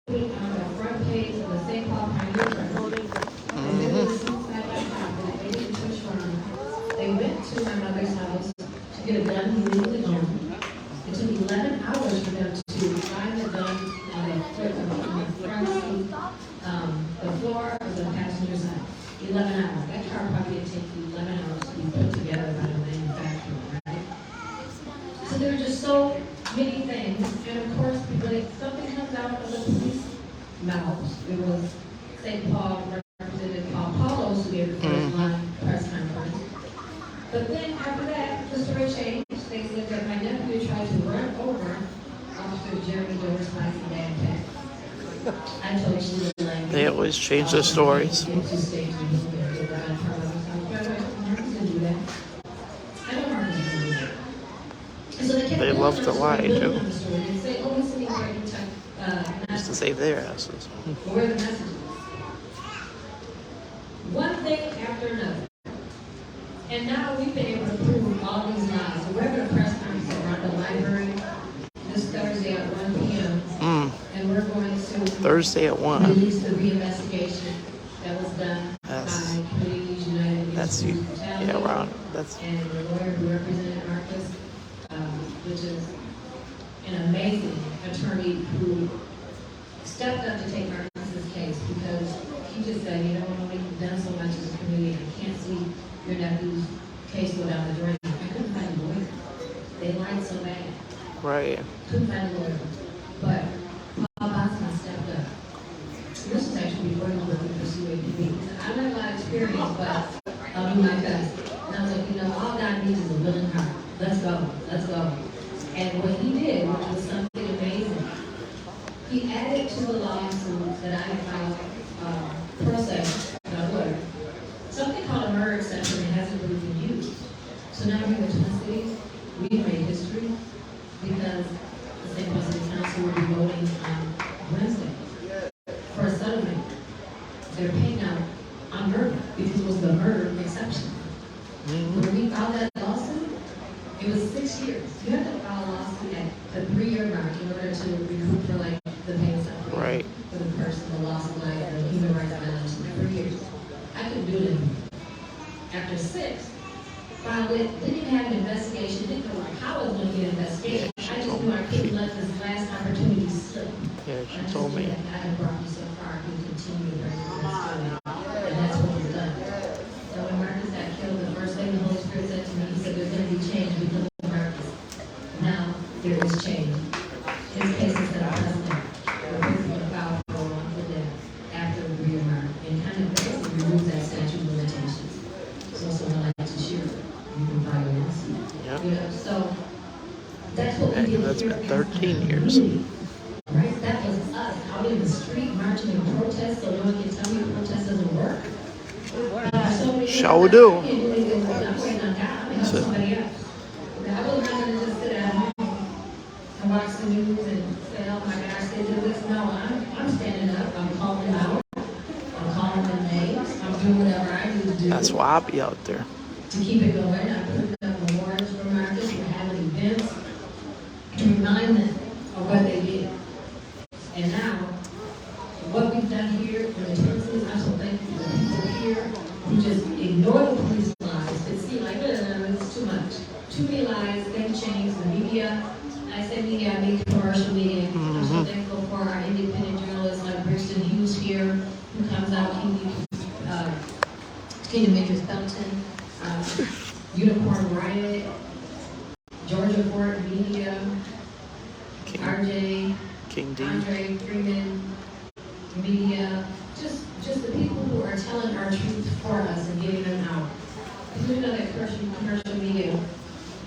put it on the front page of the St. Paul Pioneer Press. And then it was side by side that they didn't touch on. They went to my mother's house to get a gun he legally owned. It took 11 hours for them to find the gun on the front seat, the floor of the passenger side. 11 hours. That car probably did take 11 hours to be put together by the manufacturer, right? So there were just so many things. And of course, when something comes out of the police mouths, it was St. Paul Representative Paul Paulos who gave the first line press conference. But then after that, the story changed. They said that my nephew tried to run over Officer Jeremy Doer's spicy backpack. I told you the language. They always change their stories. They love to lie too. Just to save their asses. Where the messages? One thing after another. And now we've been able to prove all these lies. So we're having a press conference around the library this Thursday at 1 p.m. And we're going to Thursday at 1. release the reinvestigation that was done by Communities United. That's you. Yeah, Ron. That's. And the lawyer who represented Marcus, which is an amazing attorney who stepped up to take Marcus's case because he just said, you know, we've done so much as a community. I can't see your nephew's case go down the drain. I couldn't find a lawyer. They lied so bad. Right. Couldn't find a lawyer. But Paul Boston stepped up. This is actually before he was looking for GICWmABVD. I don't have a lot of experience, but I'll do my best. And I was like, you know, all God needs is a willing heart. Let's go. Let's go. And what he did was something amazing. He added to the lawsuit that I had filed pro se, something called a murder exception that hasn't really been used. So now here in the Twin Cities, we made history because the St. Paul City Council will be voting on Wednesday for a settlement. They're paying out on murder because it was the murder exception. When we filed that lawsuit, it was 6 years. You have to file a lawsuit at the 3-year mark in order to recoup for like the payments Right. for the person, the loss of life, the human rights violation. 3 years. I couldn't do it after 6. Filed it, didn't even have an investigation, didn't know like how I was going to get an investigation. I just knew I couldn't let this last opportunity slip. Yeah, she told me. God had brought me so far, he would continue to bring me to this story. And that's what was done. So when Marcus got killed, the first thing the Holy Spirit said to me, he said, there's going to be change because of Marcus. Now, there is change. His case is set a precedent. We're going to file for wrongful death after the remark and kind of basically remove that statute of limitations. So someone like to share, you can file a lawsuit. Yep. You know, so that's what we did. That's been 13 years. Right? That was us out in the street marching and protest, so no one can tell me protest doesn't work. Shall we do? I'm waiting on God. I'm help somebody else. I was not going to just sit at home and watch the news and say, oh my gosh, they did this. No, I'm standing up. I'm calling them out. I'm calling them names. I'm doing whatever I need to do. That's why I'll be out there. To keep it going, I'm putting up memorials for Marcus. We're having events to remind them of what they did. And now, what we've done here in the Twin Cities, I'm so thankful for the people here who just ignore the police lies. It seems like, it's too much. Too many lies, things change, the media. I say media, I mean commercial media. I'm so thankful for our independent journalists like Brixton Hughes here, who comes out, Kingdom Matrix Felton, Unicorn Riot, Georgia Fort Media, RJ, King D. Andre Freeman, media, just the people who are telling our truth for us and getting them out. Because we know that commercial media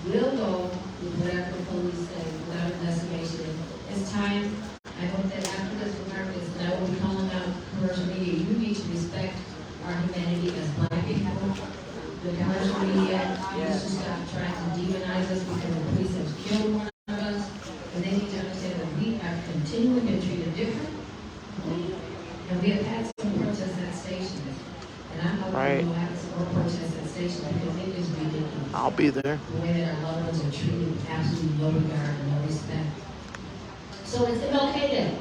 will go with whatever the police say without investigation. It's time, I hope that after this Marcus, that I will be calling out commercial media. You need to respect our humanity as Black people. The commercial media needs to stop trying to demonize us because the police have killed one of us. And they need to understand that we have continually been treated different. And we have had some protests at stations. And I hope we will have some more protests at stations because it is ridiculous. I'll be there. The way that our loved ones are treated with absolutely no regard and no respect. So it's MLK Day.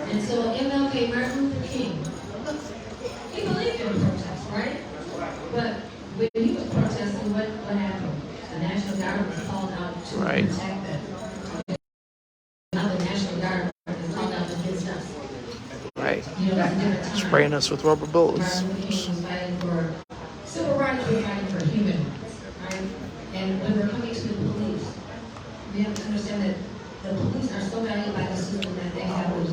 And And so MLK, Martin Luther King, he believed in protest, right? But when he was protesting, what happened? The National Guard was called out to protect them. Now the National Guard is called out against us. Right. You know, it's a different time. Spraying us with rubber bullets. Martin Luther King was fighting for civil rights, we're fighting for human rights, right? And when we're coming to the police, we have to understand that the police are so valued by the system that they have laws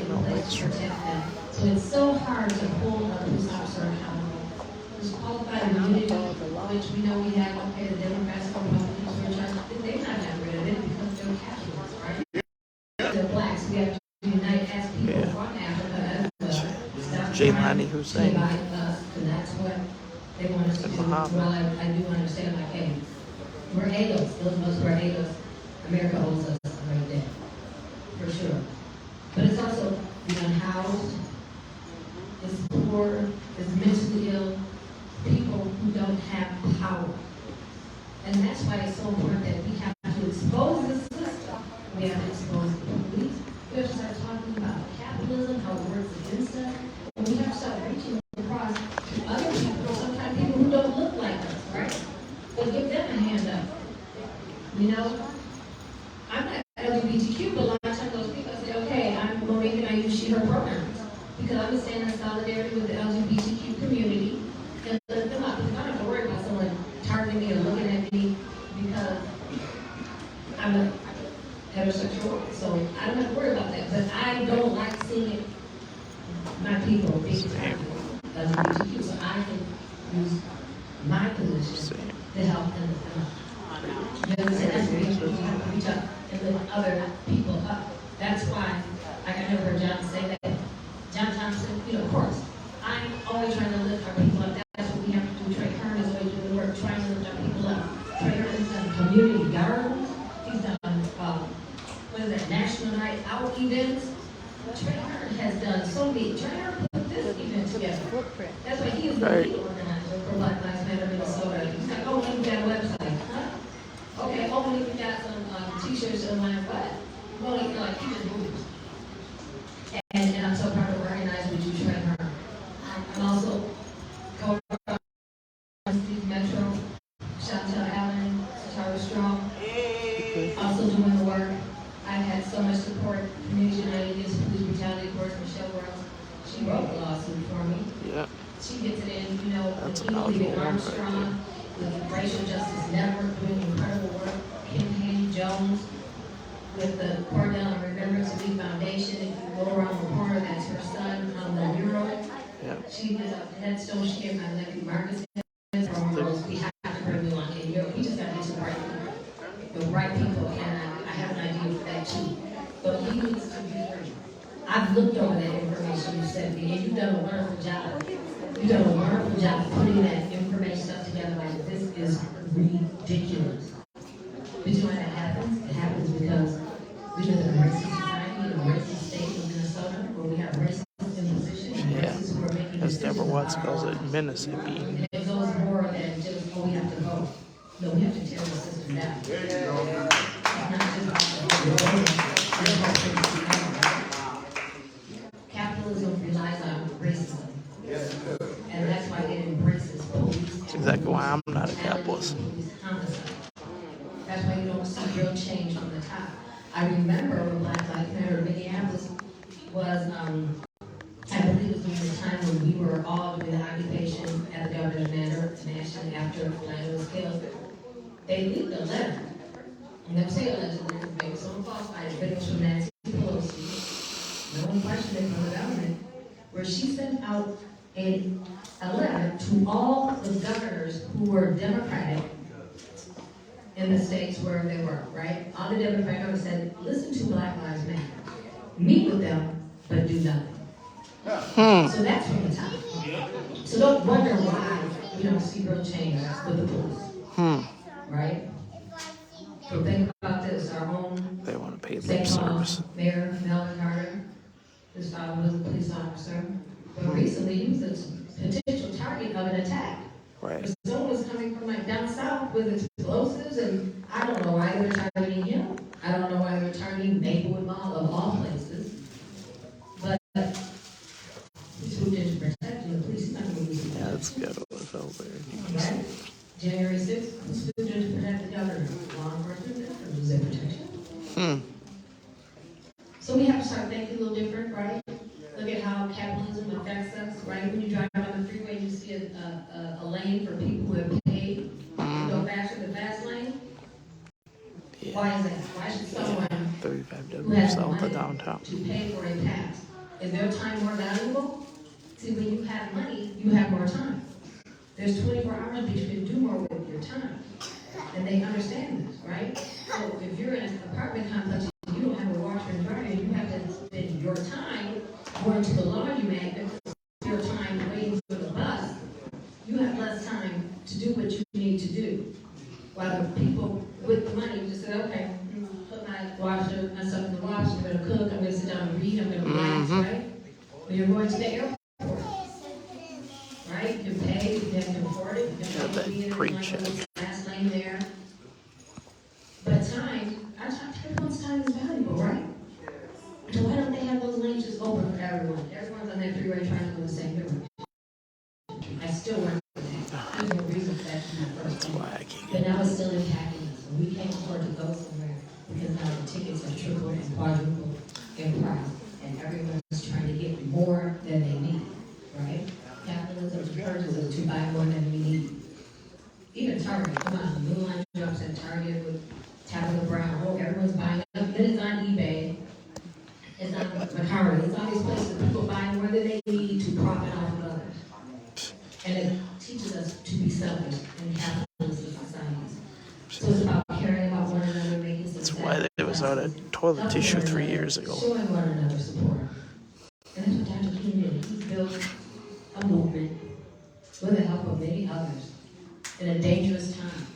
in place to protect them. So it's so hard to hold a police officer accountable. This qualified immunity, which we know we have, okay, the Democrats and Republicans were trying to, they're not that rid of it because they're capitalists, right? They're blacks, we have to unite as people from Africa as well. Jaylani Hussein. And that's what they want us to do. Well, I do understand, like, hey, we're ADOS. Those of us who are ADOS, America owes us a great debt, for sure. But it's also the unhoused, it's poor, it's mentally ill, people who don't have power. And that's why it's so important that we have to expose the system. We have to expose the police. We have to start talking about capitalism, how it works against us. And we have to start reaching across to other people, sometimes people who don't look like us, right? But give them a hand up. You know? I'm not LGBTQ, but a lot of times those people say, okay, I'm going to make it, I use she, her pronouns. Because I'm going to stand in solidarity with the LGBTQ community and lift them up. Because I don't have to worry about someone targeting me or looking at me because I'm a heterosexual. So I don't have to worry about that. But I don't like seeing my people being targeted LGBTQ. So I can use my position to help them lift them up. You understand? That's what we have to reach up and lift other people up. That's why, like I never heard John say that. John Thompson, you know, of course, I'm always trying to lift our people up. That's what we have to do. Trey Kern is always doing the work, trying to lift our people up. Trey Kern has done community gardens. He's done, National Night Out events. Trey Kern has done so many. Trey Kern put this event together. That's why he is the lead organizer for Black Lives Matter Minnesota. He's like, oh, we got a website. Huh? Okay, oh, we got some t-shirts and what? Well, you know, like, he just moves. And I'm so proud to organize with you, Trey Kern. I'm also Steve Metro, Chantel Allen, Satara Strong, also doing the work. I've had so much support. Community United Against Police Brutality, of course, Michelle Wells. She wrote a lawsuit for me. Yeah. She gets it in, you know, with Armstrong, with Racial Justice Network doing incredible work. Kim Haney Jones with the Cordell and Remembrance of Me Foundation. If you go around the corner, that's her son on the mural. Yeah. She did a headstone. She gave my nephew Marcus. We have to bring you on in Europe. We just got to do some right people, and I have an idea for that too. But he needs to be free. I've looked over that information you sent me, and you've done a wonderful job. You've done a wonderful job putting that information stuff together. Like, this is ridiculous. But you know why that happens? It happens because we live in a racist society, in a racist state of Minnesota, where we have racists in position, and racists who are making as decisions. Deborah Watts calls it, Mississippi. And it goes more than just, oh, we have to vote. No, we have to tear the system down. Capitalism relies on racism. And that's why it embraces police. That's exactly why I'm not a capitalist. That's why you don't see real change from the top. I remember when Black Lives Matter in Minneapolis was, I believe it was during the time when we were all doing the occupation at the Governor's Manor nationally after Orlando was killed. They leaked a letter. I'm going to say allegedly, maybe someone falsified it, but it was from Nancy Pelosi. No one questioned it from the government, where she sent out a letter to all the governors who were Democratic in the states where they were, right? All the Democratic governors said, listen to Black Lives Matter. Meet with them, but do nothing. So that's from the top. So don't wonder why we don't see real change with the police. Right? So think about this, our own They want to pay lip service. Mayor Melvin Carter, his father was a police officer, but recently he was a potential target of an attack. Right. Someone was coming from like down south with explosives, and I don't know why they were targeting him. I don't know why they were targeting Maplewood Mall of all places. That's ghetto as hell there. Okay. January 6th, who's to protect the governor? Law enforcement, who's their protection? So we have to start thinking a little different, right? Look at how capitalism affects us, right? When you drive on the freeway, you see a lane for people who have paid to go faster than the fast lane. Yeah. Why is that? Why should someone 35 who has south money of downtown. to pay for a pass? Is their time more valuable? See, when you have money, you have more time. There's 24 hours, but you can do more with your time. And they understand this, right? So if you're in an apartment complex, you don't have a washer and dryer, you have to spend your time going to the laundromat, because your time waiting for the bus, you have less time to do what you need to do. While the people with the money just say, okay, put my stuff in the wash, I'm gonna cook, I'm gonna sit down and read, I'm gonna relax, right? When you're going to the airport, right? You pay, you can afford it, you can be in the last lane there. But time, everyone's time is valuable, right? So why don't they have those lanes just open for everyone? Everyone's on that freeway trying to go the same direction. I still work with that. There's no reason for that to be first. That's why I can't But get now it's still impacting us. And we can't afford to go somewhere because now the tickets have tripled and quadrupled in price. And everyone's trying to get more than they need, right? Capitalism urges us to buy more than we need. Even Target, come on, the Blue Line jumps at Target with Tabitha Brown. Oh, everyone's buying up. Then it's on eBay. It's on Mercari. It's all these places that people buy more than they need to profit off of others. And it teaches us to be selfish in capitalist societies. So it's about caring about one another, making success. That's why there was out of toilet tissue 3 years ago. Showing one another support. And that's what Dr. King did. He built a movement with the help of many others in a dangerous time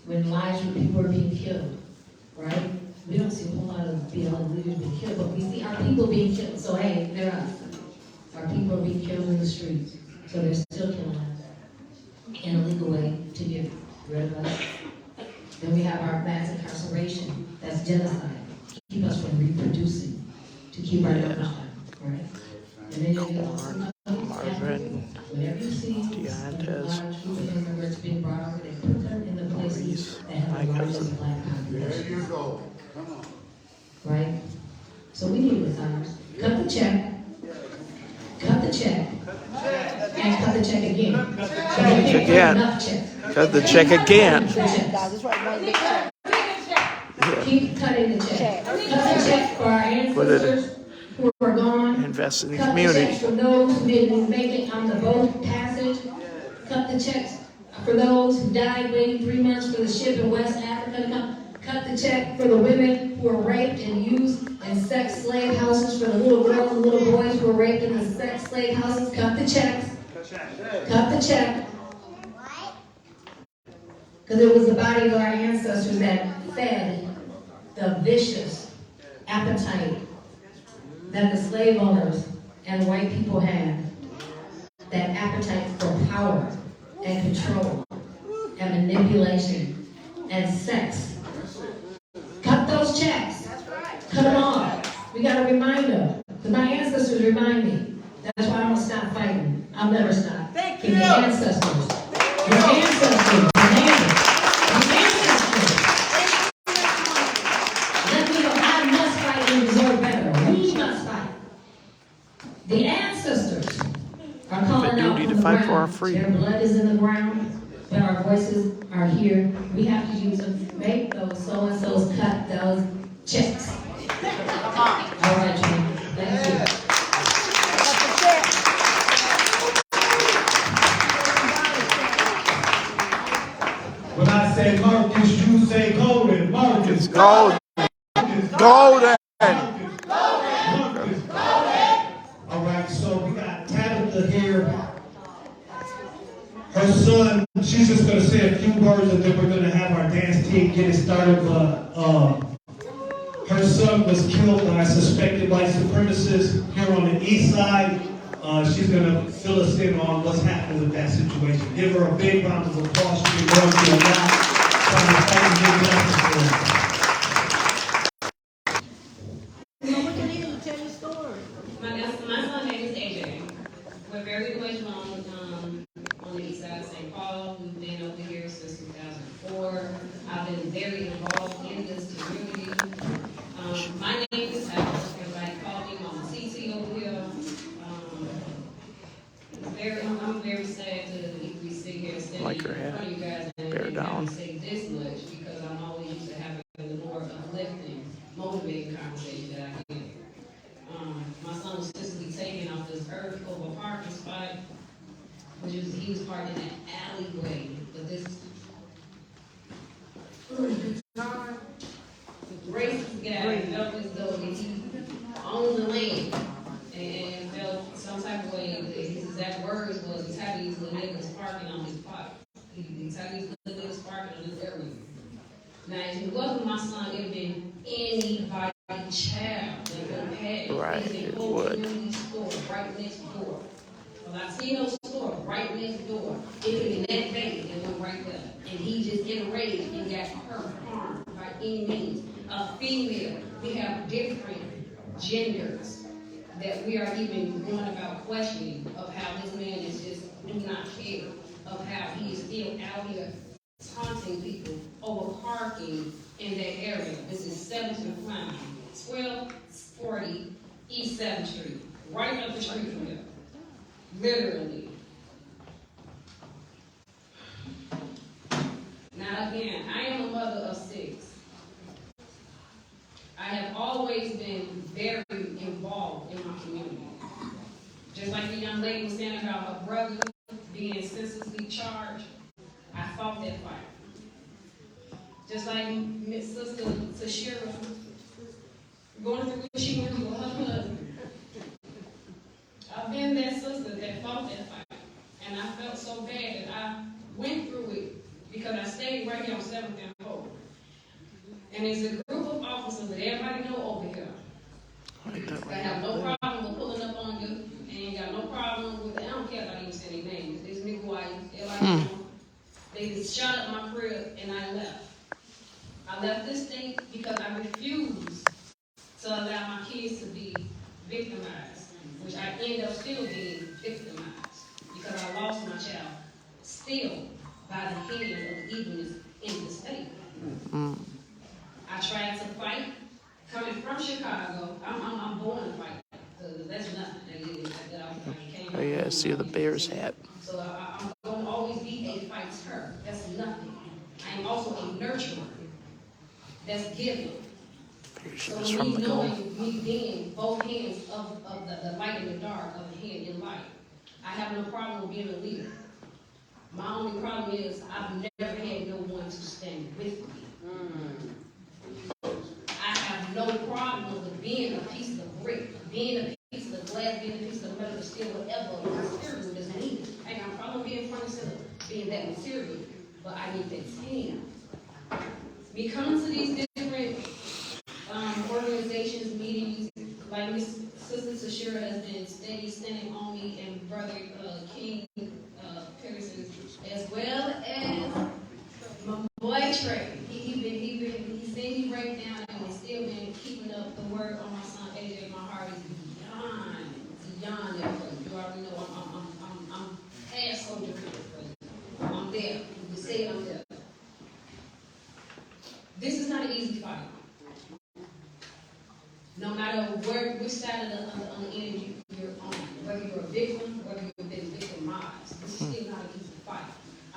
when lives of people are being killed, right? We don't see a whole lot of BLM leaders being killed, but we see our people being killed. So hey, they're us. Our people are being killed in the streets. So they're still killing us in a legal way to get rid of us. Then we have our mass incarceration. That's genocide. To keep us from reproducing. To keep our numbers down, right? And then you get Marvin, whenever you see Deantes, large group of immigrants being brought over, they put them in the places that have my the largest cousin. black populations. There you go. Come on. Right? So we need the thumbs. Cut the check. Cut the check. And cut the check again. Again. Cut the check again. Keep cutting the check. Cut the check for our ancestors who are gone. Invest in the Cut the community. checks for those who didn't make it on the boat passage. Cut the checks for those who died waiting 3 months for the ship in West Africa. Cut the check for the women who were raped and used in sex slave houses, for the little girls and little boys who were raped in the sex slave houses. Cut the checks. Cut the check. Because it was the body of our ancestors that fed the vicious appetite that the slave owners and white people had. That appetite for power and control and manipulation and sex. Cut those checks. Cut them off. We got to remind them. Because my ancestors remind me. That's why I'm going to stop fighting. I'll never stop. Thank you. Your ancestors. Your ancestors. Your ancestors. Let me know. I must fight and deserve better. We must fight. The ancestors are calling out duty from to the fight for our ground. freedom. Their blood is in the ground, but our voices are here. We have to use them. Make those so-and-sos cut those checks. All right, Jim. Thank you. When I say Marcus, you say golden. Marcus. Golden. Marcus. Golden. Marcus. All right, so we got Tabitha here. Her son, she's just going to say a few words and then we're going to have our dance team get it started. But her son was killed by suspected white supremacists here on the east side. She's going to fill us in on what's happening with that situation. Give her a big round of applause. She's going through a lot. Trying to fight and get justice for her. My son name is AJ. We're very emotional on biker in front hat. of you guys and Bear have down. to say this much because I'm always used to having the more uplifting, motivating conversation that I get. My son was physically taken off this earth over a parking spot, which was he was parked in an alleyway. But this racist guy felt as though that he owned the land and felt some type of way. His exact words was, "He's happy these little niggas parking on his spot. He's happy these little niggas parking on this area." Now, if it wasn't my son, it'd have been anybody's child that would have had Right, He's in it whole would. community store right next door. A Latino store right next door. It could have been that bank that went right there. And he just enraged and got hurt, harmed by any means. A female, we have different genders that we are even going about questioning of how this man is just do not care, of how he is still out here taunting people over parking in that area. This is 7th and Climb, 1240 East 7th Street, right up the street from here. Literally. Now again, I am a mother of 6. I have always been very involved in my community. Just like the young lady was saying about her brother being senselessly charged, I fought that fight. Just like Miss Sister Tashira going through what she went through with her husband. I've been that sister that fought that fight. And I felt so bad that I went through it because I stayed right here on 7th and Hope. And it's a group of officers that everybody know over here that have no problem with pulling up on you and ain't got no problem with it. I don't care if I even say their names. This nigga white, everybody know. They just shot up my crib and I left. I left this state because I refused to allow my kids to be victimized, which I end up still being victimized because I lost my child still by the hands of the evilness in the state. I tried to fight. Coming from Chicago, I'm born to fight. That's nothing. Oh yeah, I see the Bears hat. So I'm going to always be a fighter. That's nothing. I am also a nurturer. That's giving. She So was from me the goal. knowing, me being both hands of the light and the dark, of the hand in light, I have no problem with being a leader. My only problem is I've never had no one to stand with me. I have no problem with being a piece of brick, being a piece of glass, being a piece of metal, steel, whatever material is needed. I ain't got a problem being front and center, being that material, but I need that team. Me coming to these different organizations, meetings, like Miss Sister Tashira has been steady standing on me, and Brother King Pearson, as well as my boy Trey. He said he break down and he's still been keeping up the word on my son AJ. My heart is beyond that. You already know I'm past soldier. I'm there. You say I'm there. This is not an easy fight. No matter which side of the energy you're on, whether you're a victim, whether you've been victimized, this is still not an easy fight.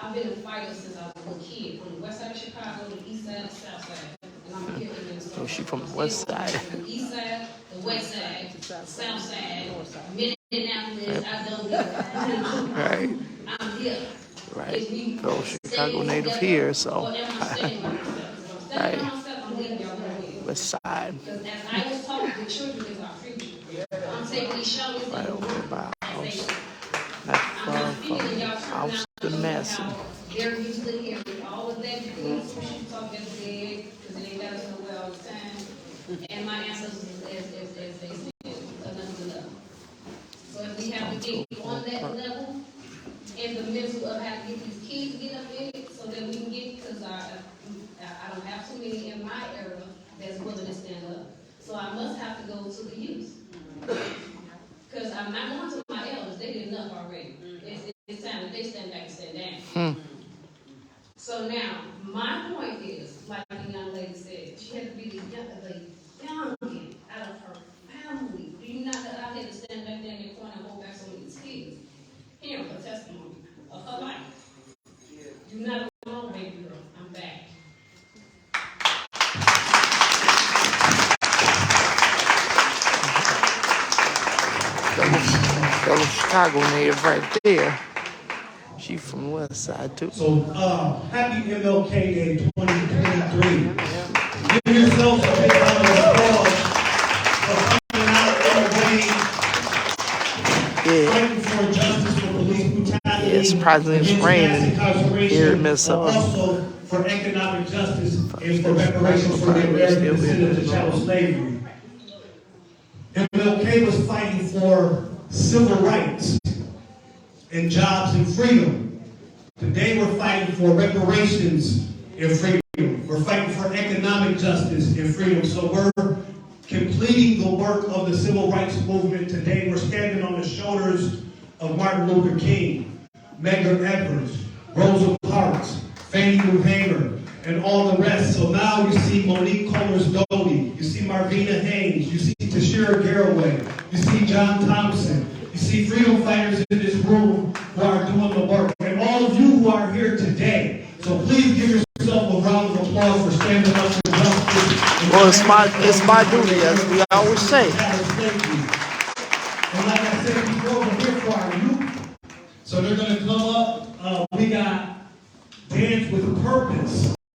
I've been a fighter since I was a kid, from the west side of Chicago, the east side, the south side. And I'm here in Minnesota. Oh, she from the west side. The east side, the west side, the south side, Minneapolis, I don't know. Right. I'm here. Right. So Chicago native here, so. Right. West side. Because as I was talking, the children is our future. I'm taking these shoulders Right over by our house. Not far from Austin, Massey. They're used to hearing all of that. She talk as dead because they ain't got us nowhere all the time. And my answers is as they said, another level. So if we have to get on that level, in the middle of how to get these kids to get up in it, so that we can get, because I don't have too many in my era that's willing to stand up. So I must have to go to the youth. Because I'm not going to my elders. They did enough already. It's time that they stand back and stand down. So now, my point is, like the young lady said, she had to be the youngest out of her family. Do you not know I had to stand back there in the corner and hold back some of these kids? Hearing her testimony of her life. Fellow Chicago native right there. She from the west side too. So, happy MLK Day 2023. Give yourselves a big round of applause for coming out in the rain, fighting for justice for police brutality. Yeah, surprisingly it's raining here in Minnesota. Also for economic justice and for reparations for the American descendants of chattel slavery. MLK was fighting for civil rights and jobs and freedom. Today we're fighting for reparations and freedom. We're fighting for economic justice and freedom. So we're completing the work of the civil rights movement today. We're standing on the shoulders of Martin Luther King, Medgar Evers, Rosa Parks, Fannie Lou Hamer, and all the rest. So now you see Monique Combs-Doty, you see Marvina Haynes, you see Tashira Garraway, you see John Thompson, you see freedom fighters in this room who are doing the work, and all of you who are here today. So please give yourself a round of applause for standing up for justice. Well, it's my duty, as we always say. And like I said before, we're here for our youth. So they're going to come up. We got Dance with Purpose.